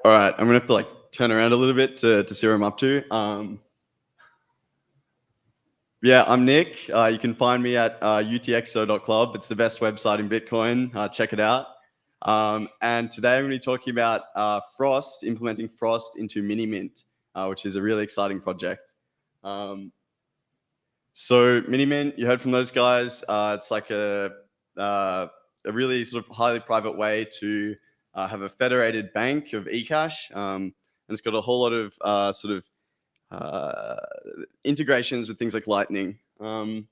All right, I'm gonna have to turn around a little bit to see where I'm up to. Yeah, I'm Nick. You can find me at utxo.club. It's the best website in Bitcoin. Check it out. And today I'm going to be talking about Frost, implementing Frost into Minimint, which is a really exciting project. So Minimint, you heard from those guys. It's like a really sort of highly private way to have a federated bank of eCash, and it's got a whole lot of integrations with things like Lightning. And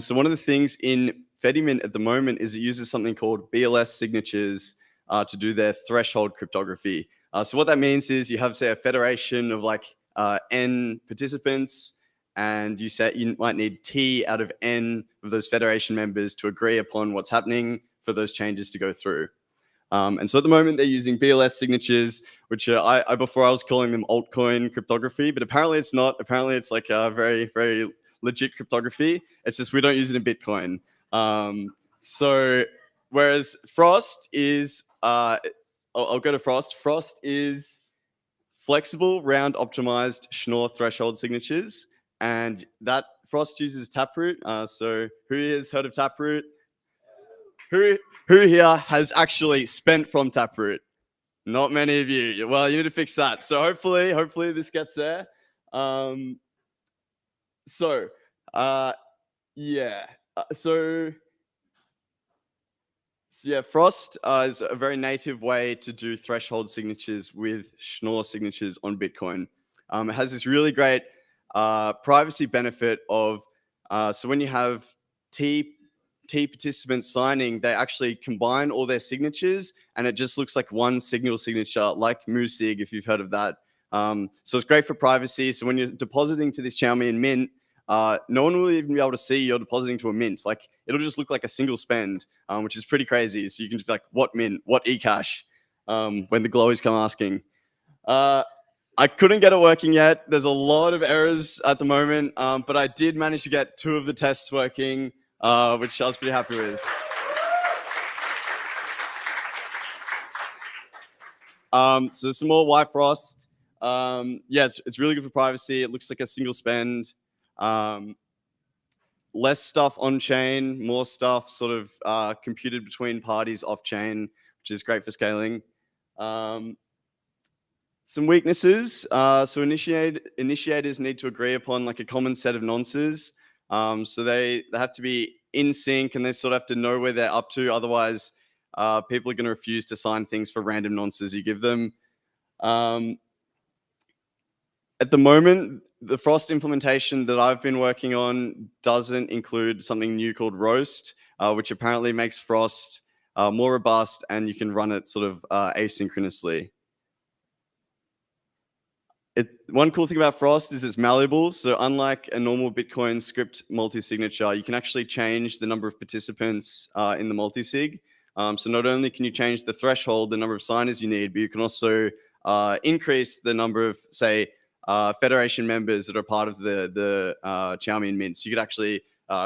so one of the things in Frostymint at the moment is it uses something called BLS signatures to do their threshold cryptography. So what that means is you have, say, a federation of N participants, and you might need T out of N of those federation members to agree upon what's happening for those changes to go through. And so at the moment they're using BLS signatures, which before I was calling them altcoin cryptography, but apparently it's not. Apparently it's like a very, very legit cryptography. It's just we don't use it in Bitcoin. So whereas Frost is, I'll go to Frost. Frost is flexible, round optimized Schnorr threshold signatures, and that Frost uses Taproot. So who has heard of Taproot? Who here has actually spent from Taproot? Not many of you. Well, you need to fix that. So hopefully this gets there. Frost is a very native way to do threshold signatures with Schnorr signatures on Bitcoin. It has this really great privacy benefit of, so when you have T participants signing, they actually combine all their signatures and it just looks like one signal signature, like Musig, if you've heard of that. So it's great for privacy. So when you're depositing to this Xiaomi Mint, no one will even be able to see you're depositing to a mint. Like it'll just look like a single spend, which is pretty crazy. So you can just be like, what mint, what eCash, when the glowies come asking. I couldn't get it working yet. There's a lot of errors at the moment, but I did manage to get 2 of the tests working, which I was pretty happy with. So some more why Frost. It's really good for privacy. It looks like a single spend. Less stuff on chain, more stuff sort of computed between parties off chain, which is great for scaling. Some weaknesses. So initiators need to agree upon like a common set of nonces. So they have to be in sync and they sort of have to know where they're up to. Otherwise, people are going to refuse to sign things for random nonces you give them. At the moment, the Frost implementation that I've been working on doesn't include something new called Roast, which apparently makes Frost more robust and you can run it sort of asynchronously. One cool thing about Frost is it's malleable. So unlike a normal Bitcoin script multi-signature, you can actually change the number of participants in the multi-sig. So not only can you change the threshold, the number of signers you need, but you can also increase the number of, say, Federation members that are part of the Xiaomi Mint. So you could actually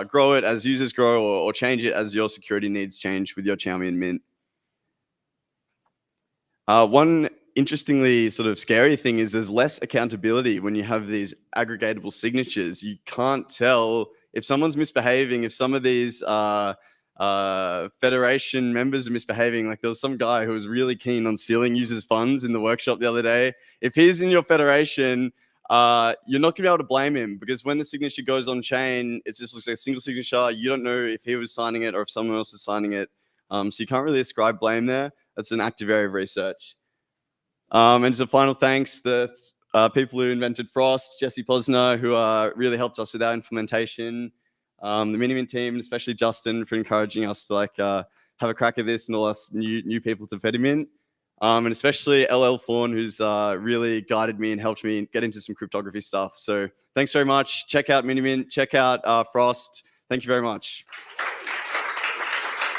grow it as users grow or change it as your security needs change with your Xiaomi Mint. One interestingly sort of scary thing is there's less accountability when you have these aggregatable signatures. You can't tell if someone's misbehaving, if some of these Federation members are misbehaving. Like there was some guy who was really keen on stealing users' funds in the workshop the other day. If he's in your Federation, you're not gonna be able to blame him because when the signature goes on chain, it just looks like a single signature. You don't know if he was signing it or if someone else is signing it. So you can't really ascribe blame there. That's an active area of research. And as a final thanks, the people who invented Frost, Jesse Posner, who really helped us with our implementation, the Minimint team, and especially Justin for encouraging us to have a crack at this and all us new people to Frostymint, and especially LL Fawn, who's really guided me and helped me get into some cryptography stuff. So thanks very much. Check out Minimint, check out Frost. Thank you very much.